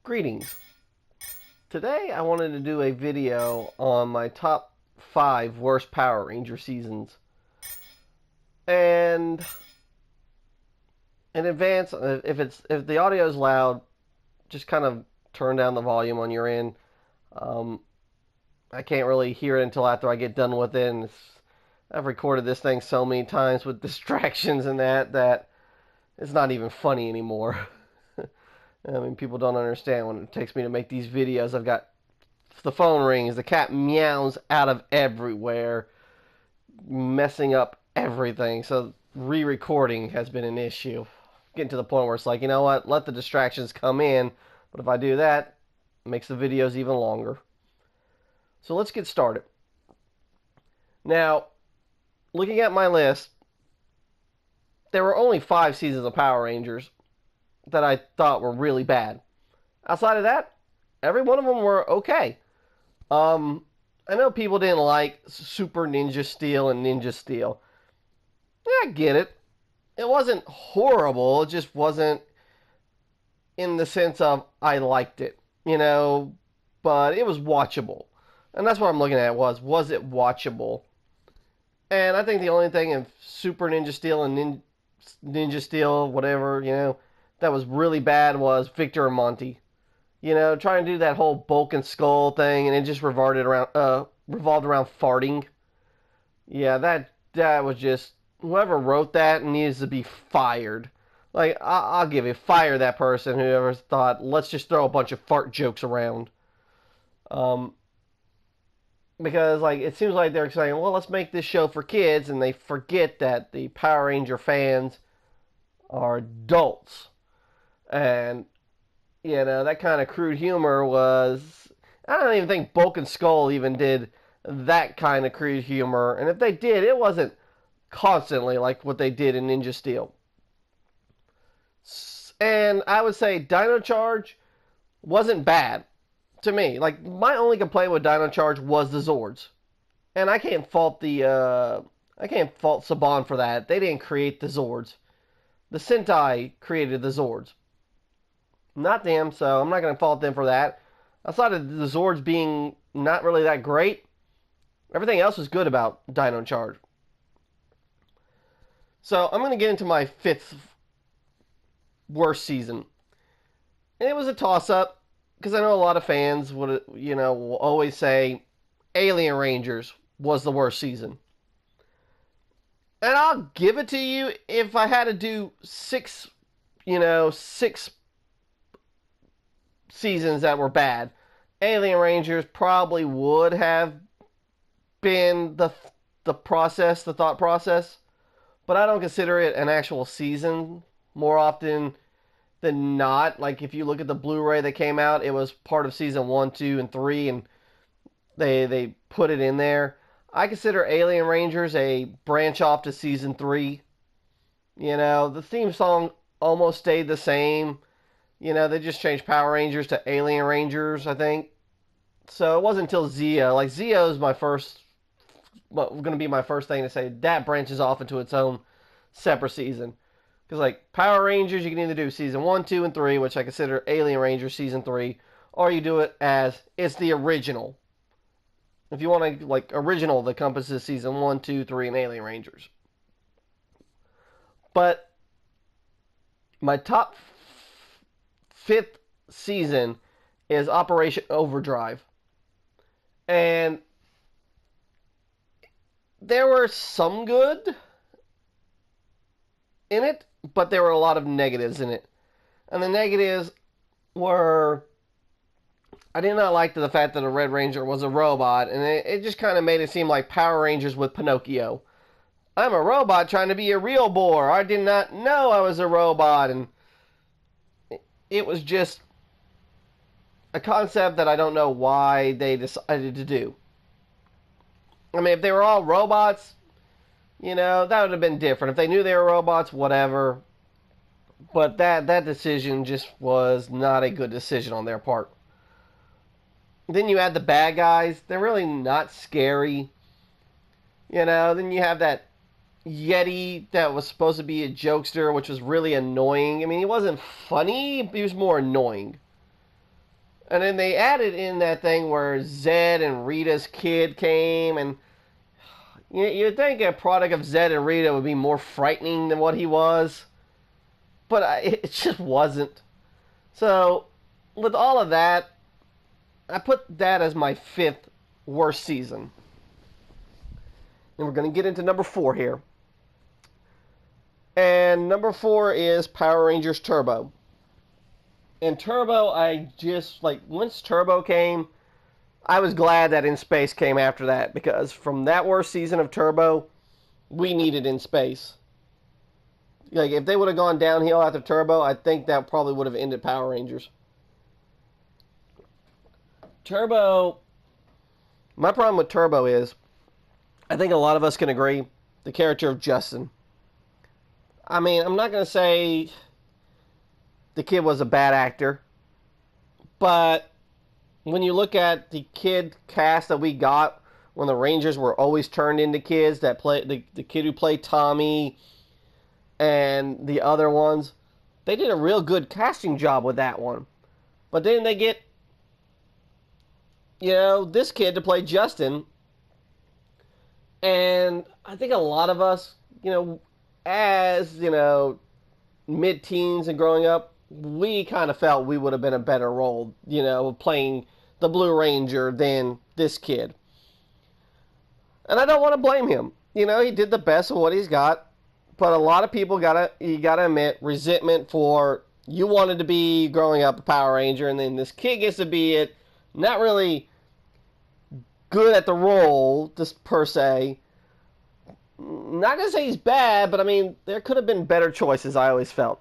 Greetings. Today I wanted to do a video on my top 5 worst Power Ranger seasons. And in advance, if the audio is loud, just kind of turn down the volume on your end. I can't really hear it until after I get done with it. And I've recorded this thing so many times with distractions and that it's not even funny anymore. I mean, people don't understand when it takes me to make these videos. I've got the phone rings, the cat meows out of everywhere, messing up everything. So re-recording has been an issue. Getting to the point where it's like, you know what? Let the distractions come in. But if I do that, it makes the videos even longer. So let's get started. Now, looking at my list, there were only 5 seasons of Power Rangers that I thought were really bad. Outside of that, every one of them were okay. I know people didn't like Super Ninja Steel and Ninja Steel. Yeah, I get it. It wasn't horrible. It just wasn't in the sense of I liked it, but it was watchable. And that's what I'm looking at was it watchable? And I think the only thing in Super Ninja Steel and Ninja Steel, whatever, that was really bad was Victor and Monty. Trying to do that whole Bulk and Skull thing, and it just revolved around farting. Yeah, that was just, whoever wrote that needs to be fired. Like, I'll give it, fire that person, whoever thought, let's just throw a bunch of fart jokes around. Because, it seems like they're saying, well, let's make this show for kids, and they forget that the Power Ranger fans are adults. And that kind of crude humor was... I don't even think Bulk and Skull even did that kind of crude humor. And if they did, it wasn't constantly like what they did in Ninja Steel. And I would say Dino Charge wasn't bad to me. My only complaint with Dino Charge was the Zords. And I can't fault Saban for that. They didn't create the Zords. The Sentai created the Zords. Not them, so I'm not going to fault them for that. Outside of the Zords being not really that great, everything else was good about Dino Charge. So I'm going to get into my 5th worst season. And it was a toss-up, because I know a lot of fans will always say Alien Rangers was the worst season. And I'll give it to you if I had to do 6 seasons that were bad. Alien Rangers probably would have been the thought process, but I don't consider it an actual season more often than not. Like, if you look at the Blu-ray that came out, it was part of season 1, 2, and 3, and they put it in there. I consider Alien Rangers a branch off to season 3. The theme song almost stayed the same. They just changed Power Rangers to Alien Rangers, I think. So it wasn't until Zeo. Zeo is going to be my first thing to say. That branches off into its own separate season. Because, Power Rangers, you can either do season 1, 2, and 3, which I consider Alien Rangers season 3, or you do it as it's the original. If you want to, original that encompasses season 1, 2, 3, and Alien Rangers. But my top 5th season is Operation Overdrive. And there were some good in it, but there were a lot of negatives in it. And the negatives were, I did not like the fact that a Red Ranger was a robot, and it just kind of made it seem like Power Rangers with Pinocchio. I'm a robot trying to be a real boar. I did not know I was a robot, and it was just a concept that I don't know why they decided to do. I mean, if they were all robots, that would have been different. If they knew they were robots, whatever. But that decision just was not a good decision on their part. Then you add the bad guys. They're really not scary. Then you have that Yeti that was supposed to be a jokester, which was really annoying. I mean, he wasn't funny, he was more annoying. And then they added in that thing where Zed and Rita's kid came, and you'd think a product of Zed and Rita would be more frightening than what he was, but it just wasn't. So, with all of that, I put that as my 5th worst season. And we're going to get into number 4 here. And number 4 is Power Rangers Turbo. And Turbo, I just, like, once Turbo came, I was glad that In Space came after that, because from that worst season of Turbo, we needed In Space. Like, if they would have gone downhill after Turbo, I think that probably would have ended Power Rangers. Turbo, my problem with Turbo is, I think a lot of us can agree, the character of Justin. I mean, I'm not going to say the kid was a bad actor, but when you look at the kid cast that we got when the Rangers were always turned into kids, that play the kid who played Tommy and the other ones, they did a real good casting job with that one. But then they get, this kid to play Justin, and I think a lot of us, as, mid-teens and growing up, we kind of felt we would have been a better role, playing the Blue Ranger than this kid. And I don't want to blame him. He did the best of what he's got, but a lot of people you gotta admit, resentment for, you wanted to be growing up a Power Ranger, and then this kid gets to be it, not really good at the role, just per se. Not gonna say he's bad, but I mean, there could have been better choices, I always felt.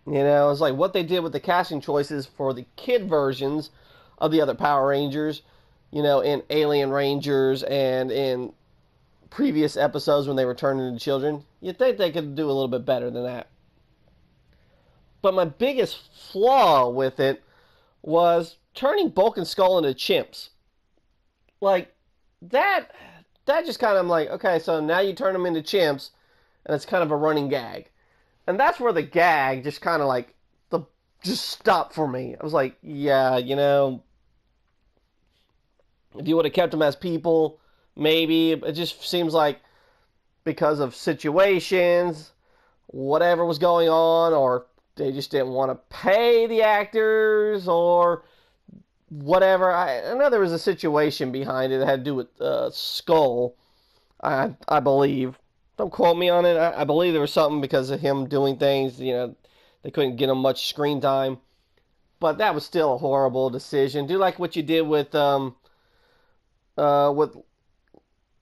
It's like what they did with the casting choices for the kid versions of the other Power Rangers, in Alien Rangers and in previous episodes when they were turned into children. You'd think they could do a little bit better than that. But my biggest flaw with it was turning Bulk and Skull into chimps. Like, that just kind of, I'm like, okay, so now you turn them into chimps, and it's kind of a running gag. And that's where the gag just kind of like, just stopped for me. I was like, yeah, if you would have kept them as people, maybe. It just seems like because of situations, whatever was going on, or they just didn't want to pay the actors, or whatever. I know there was a situation behind it that had to do with Skull, I believe. Don't quote me on it. I believe there was something because of him doing things. They couldn't get him much screen time. But that was still a horrible decision. Do like what you did with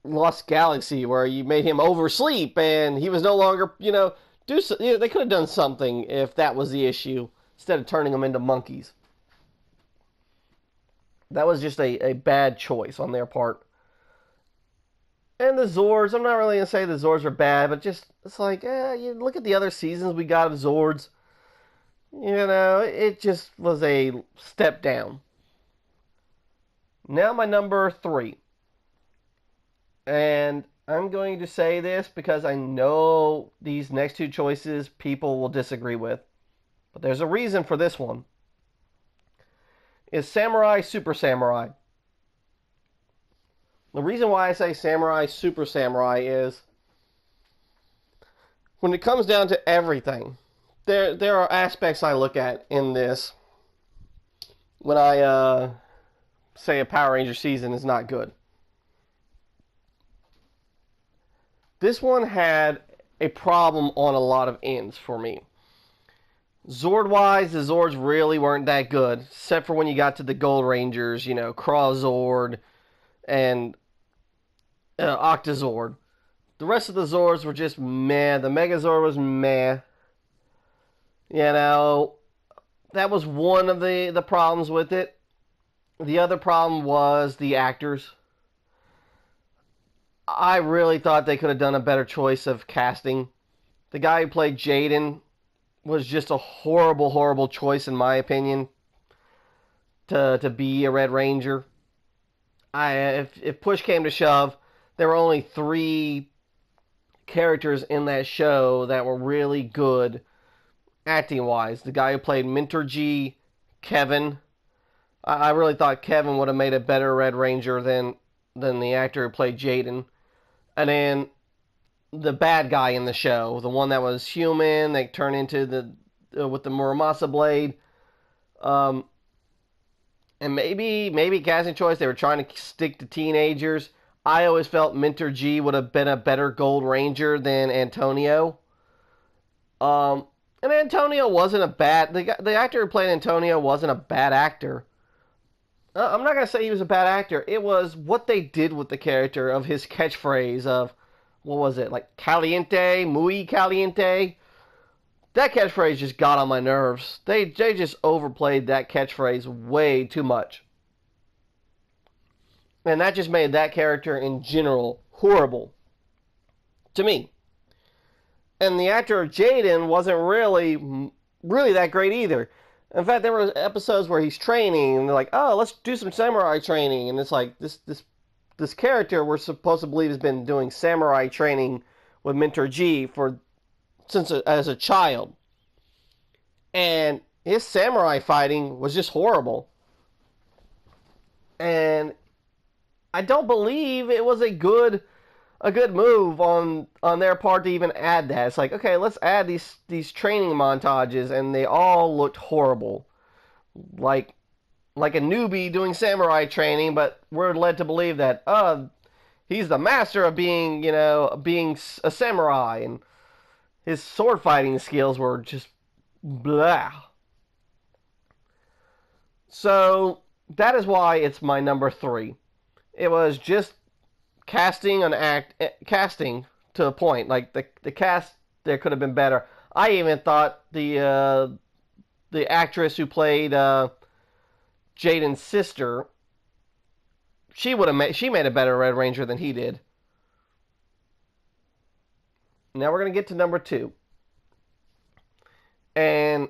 Lost Galaxy, where you made him oversleep and he was no longer, they could have done something if that was the issue, instead of turning them into monkeys. That was just a bad choice on their part. And the Zords, I'm not really going to say the Zords are bad, but just, it's like, you look at the other seasons we got of Zords. It just was a step down. Now my number 3. And I'm going to say this because I know these next 2 choices people will disagree with. But there's a reason for this one. Is Samurai Super Samurai. The reason why I say Samurai Super Samurai is, when it comes down to everything, there are aspects I look at in this when I say a Power Ranger season is not good. This one had a problem on a lot of ends for me. Zord-wise, the Zords really weren't that good, except for when you got to the Gold Rangers, Crawzord and Octazord. The rest of the Zords were just meh. The Megazord was meh. That was one of the problems with it. The other problem was the actors. I really thought they could have done a better choice of casting. The guy who played Jaden was just a horrible, horrible choice, in my opinion, to be a Red Ranger. If push came to shove, there were only 3 characters in that show that were really good acting-wise. The guy who played Mentor G, Kevin, I really thought Kevin would have made a better Red Ranger than the actor who played Jaden. And then the bad guy in the show, the one that was human, that turned into the with the Muramasa blade. Um, and maybe casting choice, they were trying to stick to teenagers. I always felt Mentor G would have been a better Gold Ranger than Antonio. Um, and Antonio wasn't a bad the actor who played Antonio wasn't a bad actor. I'm not gonna say he was a bad actor. It was what they did with the character of his catchphrase of what was it, like caliente, muy caliente. That catchphrase just got on my nerves. They just overplayed that catchphrase way too much. And that just made that character in general horrible to me. And the actor Jaden wasn't really that great either. In fact, there were episodes where he's training, and they're like, "Oh, let's do some samurai training," and it's like this character we're supposed to believe has been doing samurai training with Mentor G for since as a child, and his samurai fighting was just horrible. And I don't believe it was a good move on their part to even add that. It's like, okay, let's add these training montages, and they all looked horrible, like a newbie doing samurai training. But we're led to believe that he's the master of being a samurai, and his sword fighting skills were just blah. So that is why it's my number 3. It was just casting to a point. Like the cast there could have been better. I even thought the actress who played Jaden's sister, she made a better Red Ranger than he did. Now we're gonna get to number 2, and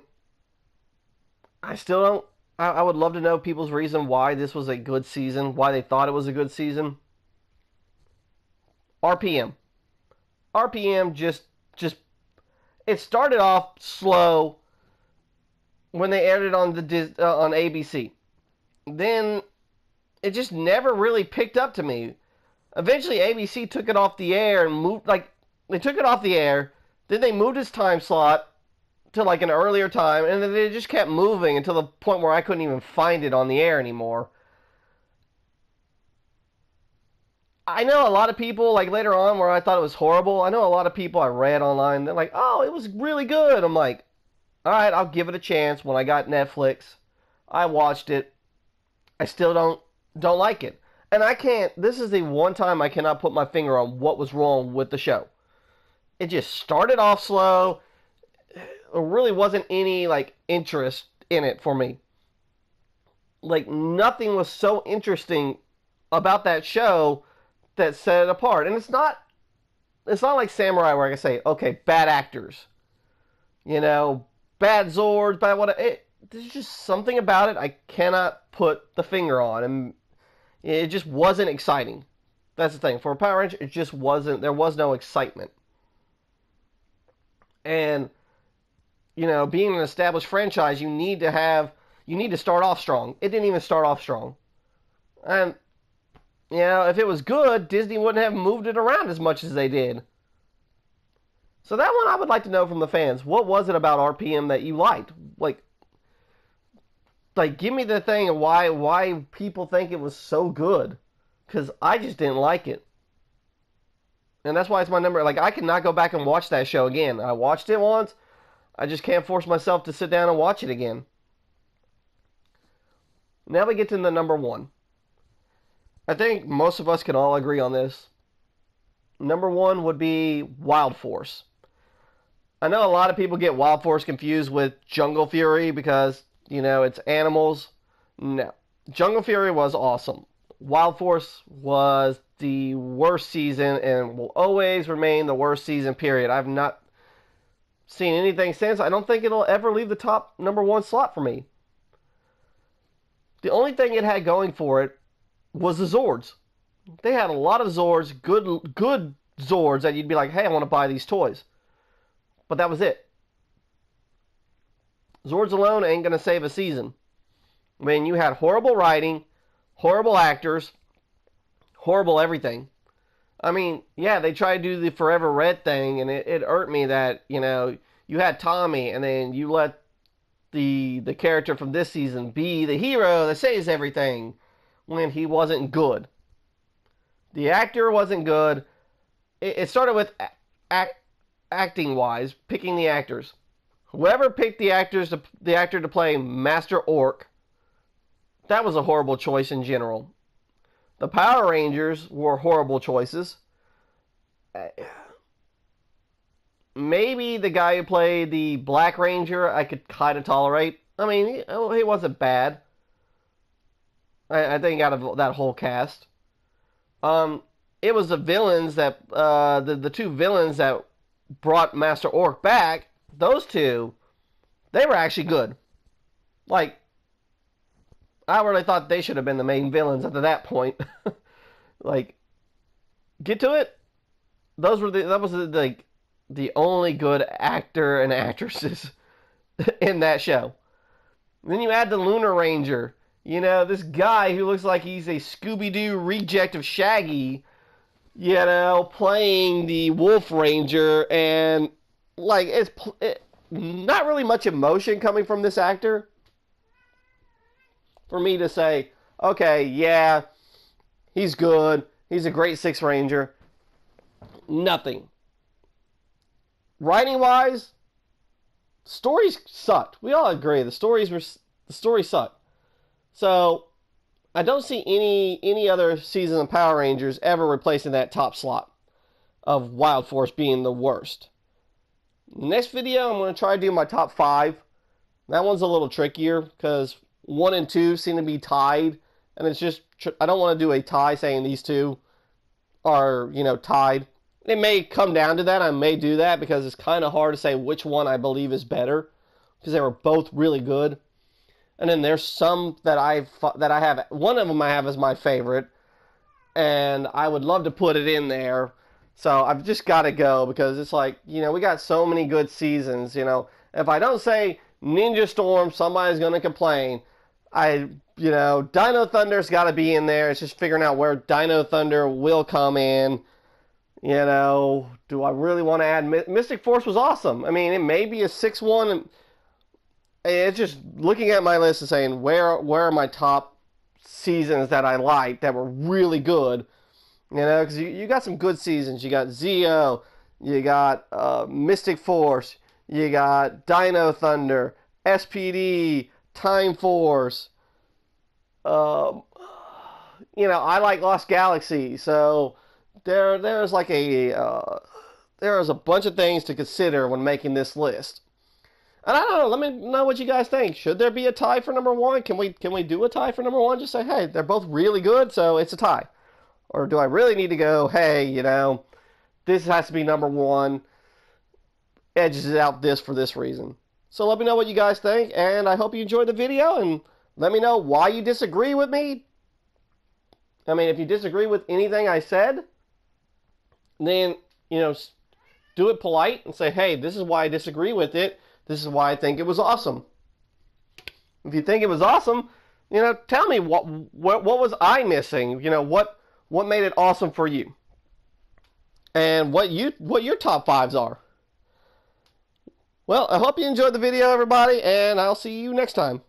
I still don't. I would love to know people's reason why this was a good season, why they thought it was a good season. RPM. RPM just it started off slow when they aired it on on ABC. Then it just never really picked up to me. Eventually ABC took it off the air and moved they took it off the air, then they moved its time slot to like an earlier time, and then it just kept moving until the point where I couldn't even find it on the air anymore. I know a lot of people, like later on where I thought it was horrible, I know a lot of people I read online, they're like, oh, it was really good. I'm like, alright, I'll give it a chance. When I got Netflix, I watched it. I still don't like it. And I can't, this is the one time I cannot put my finger on what was wrong with the show. It just started off slow. There really wasn't any, like, interest in it for me. Like, nothing was so interesting about that show that set it apart. And it's not like Samurai where I can say, okay, bad actors, bad Zords, bad what. There's just something about it I cannot put the finger on, and it just wasn't exciting. That's the thing. For a Power Ranger, it just wasn't. There was no excitement. And being an established franchise, you need to start off strong. It didn't even start off strong, and if it was good, Disney wouldn't have moved it around as much as they did. So that one I would like to know from the fans. What was it about RPM that you liked? Like give me the thing of why people think it was so good. Because I just didn't like it. And that's why it's my number. Like, I cannot go back and watch that show again. I watched it once. I just can't force myself to sit down and watch it again. Now we get to the number 1. I think most of us can all agree on this. Number 1 would be Wild Force. I know a lot of people get Wild Force confused with Jungle Fury because, it's animals. No. Jungle Fury was awesome. Wild Force was the worst season and will always remain the worst season, period. I've not seen anything since. I don't think it'll ever leave the top number 1 slot for me. The only thing it had going for it was the Zords. They had a lot of Zords, good Zords that you'd be like, hey, I want to buy these toys. But that was it. Zords alone ain't going to save a season. when you had horrible writing, horrible actors, horrible everything. I mean, yeah, they tried to do the Forever Red thing, and it irked me that, you know, you had Tommy, and then you let the character from this season be the hero that saves everything when he wasn't good. The actor wasn't good. It started with acting wise, picking the actors. Whoever picked the actor to play Master Orc, that was a horrible choice in general. The Power Rangers were horrible choices. Maybe the guy who played the Black Ranger I could kind of tolerate. I mean, he wasn't bad. I think out of that whole cast. It was the villains that, the two villains that brought Master Orc back, those two, they were actually good. Like, I really thought they should have been the main villains up to that point. Like, get to it. That was the only good actor and actresses in that show. Then you add the Lunar Ranger. You know, this guy who looks like he's a Scooby-Doo reject of Shaggy, you know, playing the Wolf Ranger, and like it's not really much emotion coming from this actor for me to say, okay, yeah, he's good, he's a great Sixth Ranger. Nothing. Writing wise, stories sucked. We all agree the story sucked. So I don't see any other season of Power Rangers ever replacing that top slot of Wild Force being the worst. Next video, I'm going to try to do my top 5. That one's a little trickier because 1 and 2 seem to be tied, and it's just I don't want to do a tie saying these two are, you know, tied. It may come down to that. I may do that because it's kind of hard to say which one I believe is better because they were both really good. And then there's some that I have. One of them I have as my favorite, and I would love to put it in there. So I've just got to go because it's like, you know, we got so many good seasons. You know, if I don't say Ninja Storm, somebody's going to complain. You know, Dino Thunder's got to be in there. It's just figuring out where Dino Thunder will come in. You know, do I really want to add Mystic Force was awesome. I mean, it may be a 6-1. It's just looking at my list and saying, where are my top seasons that I liked that were really good? You know, because you got some good seasons. You got Zeo, you got Mystic Force, you got Dino Thunder, SPD, Time Force. You know, I like Lost Galaxy, so there's like there's a bunch of things to consider when making this list. And I don't know, let me know what you guys think. Should there be a tie for number 1? Can we do a tie for number 1? Just say, hey, they're both really good, so it's a tie. Or do I really need to go, hey, you know, this has to be number 1, edges it out this for this reason. So let me know what you guys think, and I hope you enjoyed the video, and let me know why you disagree with me. I mean, if you disagree with anything I said, then, you know, do it polite and say, hey, this is why I disagree with it. This is why I think it was awesome. If you think it was awesome, you know, tell me what was I missing? You know, what made it awesome for you? And what your top 5s are. Well, I hope you enjoyed the video, everybody, and I'll see you next time.